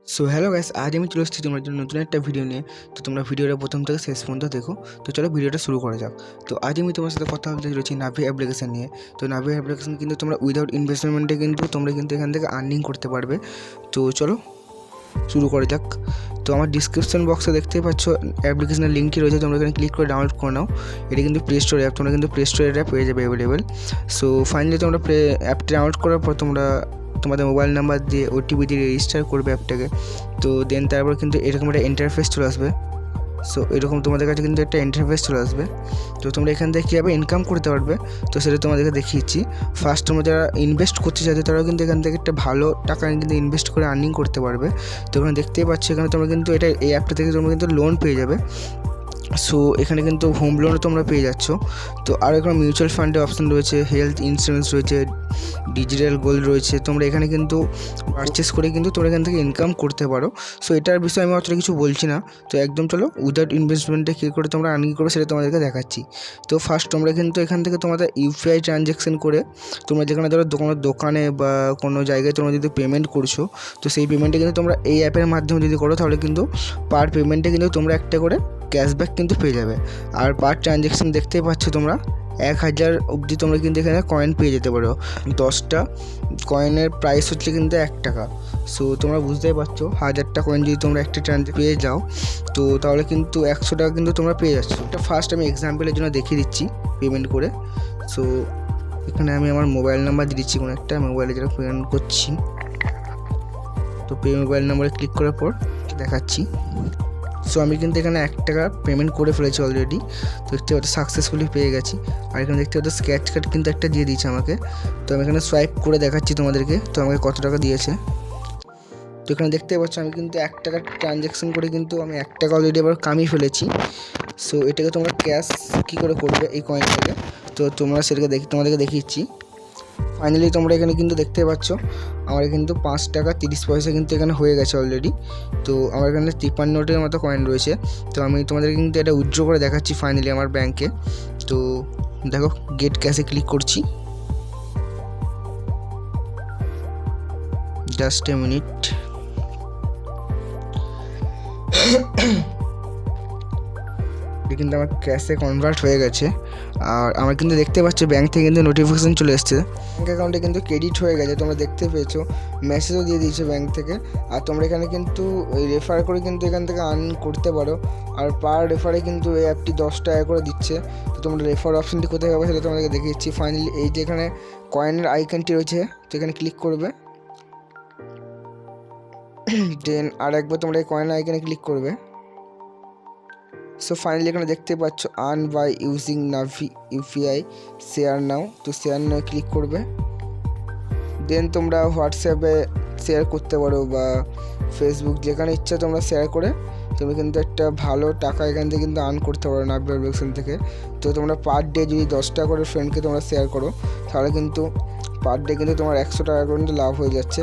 So hello guys, আজ আমি চলে এসেছি তোমার জন্য নতুন একটা ভিডিও নিয়ে। তো তোমরা ভিডিওটা প্রথম থেকে শেষ পর্যন্ত দেখো। তো চলো ভিডিওটা শুরু করা যাক। তো আজ আমি তোমার সাথে কথা বলতে চলেছি নাভি অ্যাপ্লিকেশন নিয়ে। তো নাভি অ্যাপ্লিকেশন কিন্তু তোমরা উইদাউট ইনভেস্টমেন্টে কিন্তু তোমরা কিন্তু এখান থেকে আর্নিং করতে পারবে। তো চলো শুরু করা যাক। তো আমার ডিসক্রিপশন বক্সে দেখতেই পাচ্ছ অ্যাপ্লিকেশনের লিঙ্কটি রয়েছে, তোমরা এখানে ক্লিক করে ডাউনলোড করে নাও। এটা কিন্তু প্লে স্টোর অ্যাপ, তোমরা কিন্তু প্লে স্টোরের অ্যাপ পেয়ে যাবে অ্যাভেলেবেল। সো ফাইনালি তোমরা অ্যাপটি ডাউনলোড করার পর তোমরা তোমাদের মোবাইল নাম্বার দিয়ে ওটিপি দিয়ে রেজিস্টার করবে অ্যাপটাকে। তো দেন তারপর কিন্তু এরকম একটা ইন্টারফেস চলে আসবে। সো এরকম তোমাদের কাছে কিন্তু একটা ইন্টারফেস চলে আসবে। তো তোমরা এখান থেকে কীভাবে ইনকাম করতে পারবে তো সেটা তোমাদেরকে দেখিয়েছি। ফার্স্ট তোমরা যারা ইনভেস্ট করতে চাইছো তারাও কিন্তু এখান থেকে একটা ভালো টাকা কিন্তু ইনভেস্ট করে আর্নিং করতে পারবে। তো এখানে দেখতেই পাচ্ছ এখানে তোমরা কিন্তু এই অ্যাপটা থেকে তোমরা কিন্তু লোন পেয়ে যাবে। সো এখানে কিন্তু হোম লোনও তোমরা পেয়ে যাচ্ছ। তো আর এখানে মিউচুয়াল ফান্ডের অপশান রয়েছে, হেলথ ইন্স্যুরেন্স রয়েছে, ডিজিটাল গোল্ড রয়েছে। তোমরা এখানে কিন্তু পারচেস করে কিন্তু তোমরা এখান থেকে ইনকাম করতে পারো। সো এটার বিষয়ে আমি অতটা কিছু বলছি না। তো একদম চলো উইদাউট ইনভেস্টমেন্টে কী করে তোমরা আর্নিং করবে সেটা তোমাদেরকে দেখাচ্ছি। তো ফার্স্ট তোমরা কিন্তু এখান থেকে তোমাদের ইউপিআই ট্রানজ্যাকশন করে তোমরা যেখানে ধরো কোনো দোকানে বা কোনো জায়গায় তোমরা যদি পেমেন্ট করছো তো সেই পেমেন্টে কিন্তু তোমরা এই অ্যাপের মাধ্যমে যদি করো তাহলে কিন্তু পার পেমেন্টে কিন্তু তোমরা একটা করে ক্যাশব্যাক কিন্তু পেয়ে যাবে। আর পার ট্রানজ্যাকশন দেখতেই পাচ্ছ তোমরা 1000 অবধি তোমরা কিন্তু এখানে কয়েন পেয়ে যেতে পারো। 10টা কয়েনের প্রাইস হচ্ছে কিন্তু 1 টাকা। সো তোমরা বুঝতেই পারছো 1000টা কয়েন যদি তোমরা একটা ট্রানজ্যাকশন পেয়ে যাও তো তাহলে কিন্তু 100 টাকা কিন্তু তোমরা পেয়ে যাচ্ছ। এটা ফার্স্ট আমি এক্সাম্পলের জন্য দেখিয়ে দিচ্ছি পেমেন্ট করে। সো এখানে আমি আমার মোবাইল নাম্বার দিয়ে দিচ্ছি, কোনো একটা মোবাইলে যেটা পেমেন্ট করছি। তো মোবাইল নাম্বারে ক্লিক করার পর দেখাচ্ছি। সো আমি কিন্তু এখানে 1 টাকা পেমেন্ট করে ফেলেছি অলরেডি। তো দেখতে পাচ্ছি সাকসেসফুলি পেয়ে গেছি। আর এখানে দেখতে পাচ্ছি স্ক্র্যাচ কার্ড কিন্তু একটা দিয়ে দিয়েছে আমাকে। তো আমি এখানে সোয়াইপ করে দেখাচ্ছি তোমাদেরকে তো আমাকে কত টাকা দিয়েছে। তো এখানে দেখতে পাচ্ছ আমি কিন্তু 1 টাকার ট্রানজ্যাকশন করে কিন্তু আমি 1 টাকা অলরেডি আবার কামিয়ে ফেলেছি। সো এটাকে তোমরা ক্যাশ কী করে করবে এই কয়েনটাকে তো তোমরা সেটাকে তোমাদেরকে দেখিয়েছি। ফাইনালি তোমরা এখানে কিন্তু দেখতে পাচ্ছ আমার কিন্তু 5 টাকা 30 পয়সা কিন্তু এখানে হয়ে গেছে অলরেডি। তো আমার এখানে 53টার মতো কয়েন রয়েছে। তো আমি তোমাদেরকে কিন্তু এটা উইথড্র করে দেখাচ্ছি ফাইনালি আমার ব্যাংকে। তো দেখো গেট ক্যাশে ক্লিক করছি, জাস্ট এ মিনিট। কিন্তু আমার ক্যাশে কনভার্ট হয়ে গেছে। আর আমার কিন্তু দেখতে পাচ্ছ ব্যাংক থেকে কিন্তু নোটিফিকেশান চলে এসছে, ব্যাঙ্ক অ্যাকাউন্টে কিন্তু ক্রেডিট হয়ে গেছে। তোমরা দেখতে পেয়েছো মেসেজও দিয়ে দিয়েছে ব্যাংক থেকে। আর তোমরা এখানে কিন্তু রেফার করে কিন্তু এখান থেকে আর্ন করতে পারো। আর পার রেফারে কিন্তু এই অ্যাপটি 10 টাকা করে দিচ্ছে। তো তোমরা রেফার অপশানটি কোথায় পাবে সেটা তোমাদেরকে দেখিয়েছি। ফাইনালি এই যে এখানে কয়েনের আইকনটি রয়েছে তো এখানে ক্লিক করবে। দেন আর একবার তোমরা এই কয়েনের আইকনে ক্লিক করবে। সো ফাইনালি এখানে দেখতে পাচ্ছ আর্ন বাই ইউজিং নাভি ইউপিআই শেয়ার নাও। তো শেয়ার নাও ক্লিক করবে। দেন তোমরা হোয়াটসঅ্যাপে শেয়ার করতে পারো বা ফেসবুক, যেখানে ইচ্ছা তোমরা শেয়ার করে তুমি কিন্তু একটা ভালো টাকা এখান থেকে কিন্তু আর্ন করতে পারো নাভি অ্যাপ্লিকেশন থেকে। তো তোমরা পার ডে যদি 10টা করে ফ্রেন্ডকে তোমরা শেয়ার করো তাহলে কিন্তু পার ডে কিন্তু তোমার 100 টাকা করে কিন্তু লাভ হয়ে যাচ্ছে।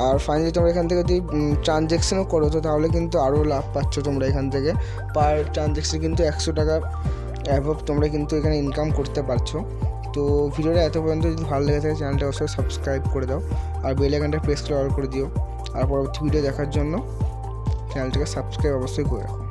আর ফাইনালি তোমরা এখান থেকে যদি ট্রানজ্যাকশনও করো তো তাহলে কিন্তু আরও লাভ পাচ্ছ তোমরা এখান থেকে। পার ট্রানজ্যাকশন কিন্তু 100 টাকা অ্যাভব তোমরা কিন্তু এখানে ইনকাম করতে পারছো। তো ভিডিওটা এত পর্যন্ত যদি ভালো লেগে থাকে চ্যানেলটা অবশ্যই সাবস্ক্রাইব করে দাও আর বেল আইকনটা প্রেস করে অল করে দিও। আর পরবর্তী ভিডিও দেখার জন্য চ্যানেলটাকে সাবস্ক্রাইব অবশ্যই করে রাখো।